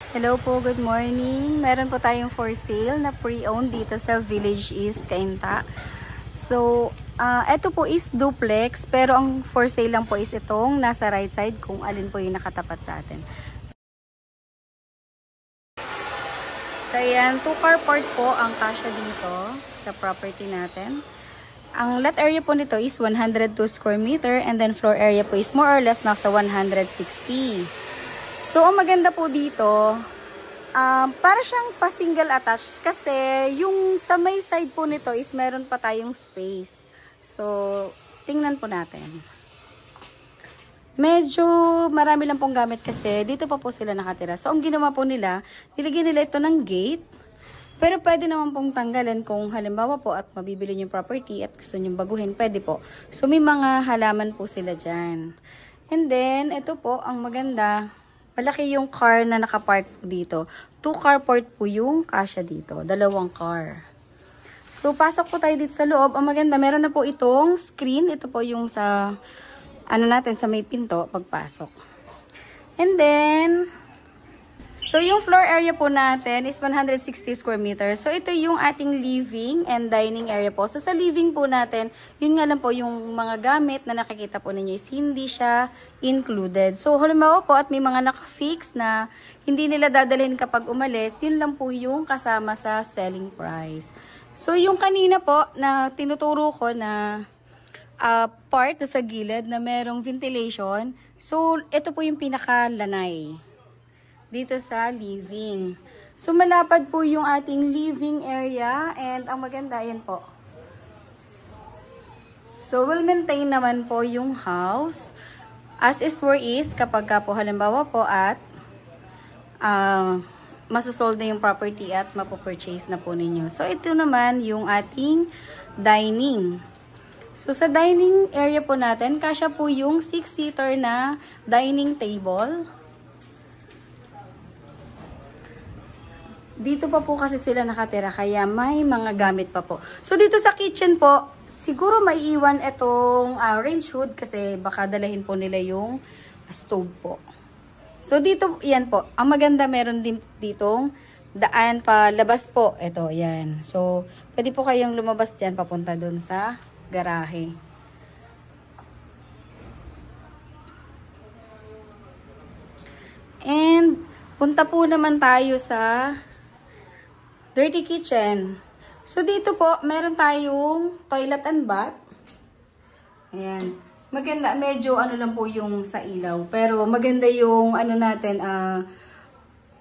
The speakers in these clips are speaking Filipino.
Hello po, good morning. Meron po tayong for sale na pre-owned dito sa Village East, Cainta. So, ito po is duplex, pero ang for sale lang po is itong nasa right side kung alin po yung nakatapat sa atin. So, ayan, 2-car port po ang kasya dito sa property natin. Ang lot area po nito is 102 square meter and then floor area po is more or less nasa 160. So, ang maganda po dito, para siyang pa-single attached kasi yung sa may side po nito is meron pa tayong space. So, tingnan po natin. Medyo marami lang pong gamit kasi dito pa po sila nakatira. So, ang ginawa po nila, nilagyan nila ito ng gate. Pero pwede naman pong tanggalin kung halimbawa po at mabibili yung property at gusto nyo baguhin, pwede po. So, may mga halaman po sila dyan. And then, ito po, ang maganda, malaki yung car na nakapark po dito. 2-car port po yung kasya dito. 2 car. So, pasok po tayo dito sa loob. Ang maganda, meron na po itong screen. Ito po yung sa, natin, sa may pinto, pagpasok. And then, so yung floor area po natin is 160 square meters. So, ito yung ating living and dining area po. So, sa living po natin, yun nga lang po yung mga gamit na nakikita po ninyo is hindi siya included. So, halimbawa po at may mga naka-fix na hindi nila dadalhin kapag umalis, yun lang po yung kasama sa selling price. So, yung kanina po na tinuturo ko na part sa gilid na merong ventilation. So, ito po yung pinaka-lanay dito sa living. So, malapad po yung ating living area and ang maganda, yan po. So, we'll maintain naman po yung house as is where is kapag po halimbawa po at masasold na yung property at mapopurchase na po ninyo. So, ito naman yung ating dining. So, sa dining area po natin, kasya po yung 6-seater na dining table. Dito pa po kasi sila nakatira, kaya may mga gamit pa po. So, dito sa kitchen po, siguro maiiwan itong range hood kasi baka dalahin po nila yung stove po. So, dito, yan po. Ang maganda, meron din ditong daan pa labas po. Ito, yan. So, pwede po kayong lumabas dyan papunta dun sa garahe. And, punta po naman tayo sa dirty kitchen. So, dito po, meron tayong toilet and bath. Ayan. Maganda, medyo lang po yung sa ilaw. Pero maganda yung natin,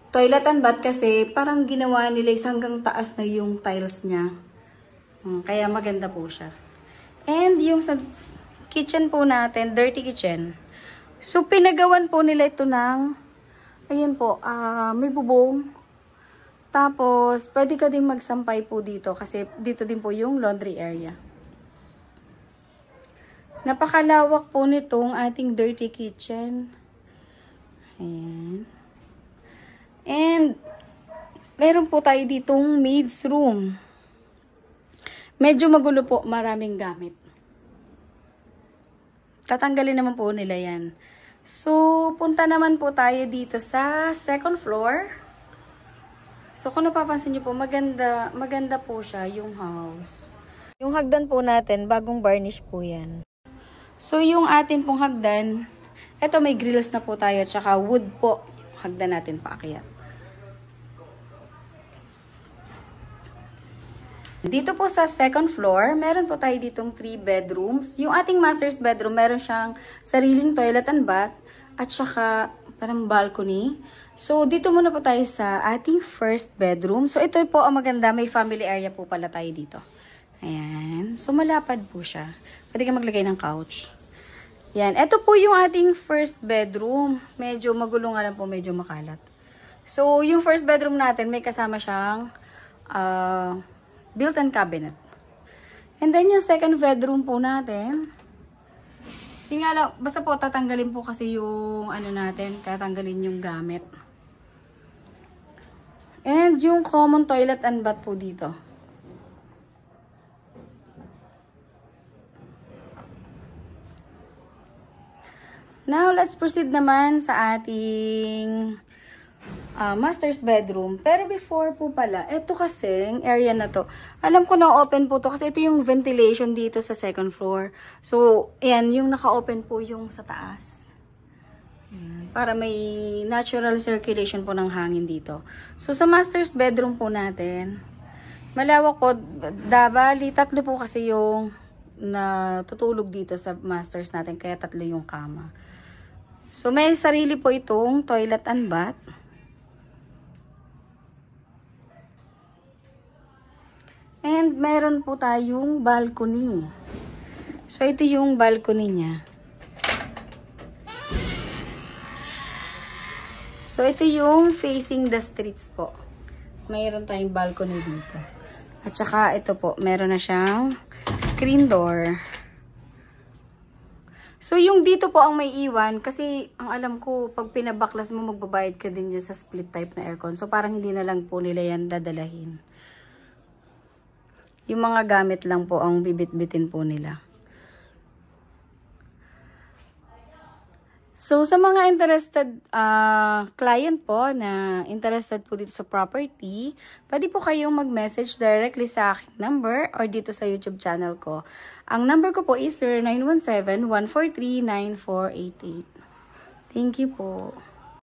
toilet and bath kasi parang ginawa nila is hanggang taas na yung tiles niya. Kaya maganda po siya. And yung sa kitchen po natin, dirty kitchen. So, pinagawan po nila ito ng, ayan po, may bubong. Tapos, pwede ka din magsampay po dito kasi dito din po yung laundry area. Napakalawak po nitong ating dirty kitchen. Ayan. And, meron po tayo ditong maid's room. Medyo magulo po, maraming gamit. Tatanggalin naman po nila yan. So, punta naman po tayo dito sa second floor. So, kung napapansin nyo po, maganda po siya, yung house. Yung hagdan po natin, bagong varnish po yan. So, yung atin pong hagdan, eto may grills na po tayo, at saka wood po, yung hagdan natin paakyat. Dito po sa second floor, meron po tayo ditong 3 bedrooms. Yung ating master's bedroom, meron siyang sariling toilet and bath, at saka parang balcony. So, dito muna po tayo sa ating first bedroom. So, ito po ang maganda. May family area po pala tayo dito. Ayan. So, malapad po siya. Pwede ka maglagay ng couch. Ayan. Ito po yung ating first bedroom. Medyo magulo nga lang po. Medyo makalat. So, yung first bedroom natin, may kasama siyang built-in cabinet. And then, yung second bedroom po natin, yun nga lang, basta po tatanggalin po kasi yung natin, tatanggalin yung gamit. And yung common toilet and bath po dito. Now, let's proceed naman sa ating master's bedroom. Pero before po pala, eto kasing area na to, alam ko na open po to kasi ito yung ventilation dito sa second floor. So, ayan, yung naka-open po yung sa taas. Ayan, para may natural circulation po ng hangin dito. So, sa master's bedroom po natin, malawak po, bali, 3 po kasi yung natutulog dito sa masters natin, kaya 3 yung kama. So, may sarili po itong toilet and bath. And meron po tayong balcony. So, ito yung balcony niya. So, ito yung facing the streets po. Mayroon tayong balcony dito. At saka, ito po, meron na siyang screen door. So, yung dito po ang may iwan. Kasi, ang alam ko, pag pinabaklas mo, magbabayad ka din dyan sa split type na aircon. So, parang hindi na lang po nila yan dadalahin. Yung mga gamit lang po ang bibit-bitin po nila. So, sa mga interested client po na interested po dito sa property, pwede po kayong mag-message directly sa aking number or dito sa YouTube channel ko. Ang number ko po is 0917-143-9488. Thank you po.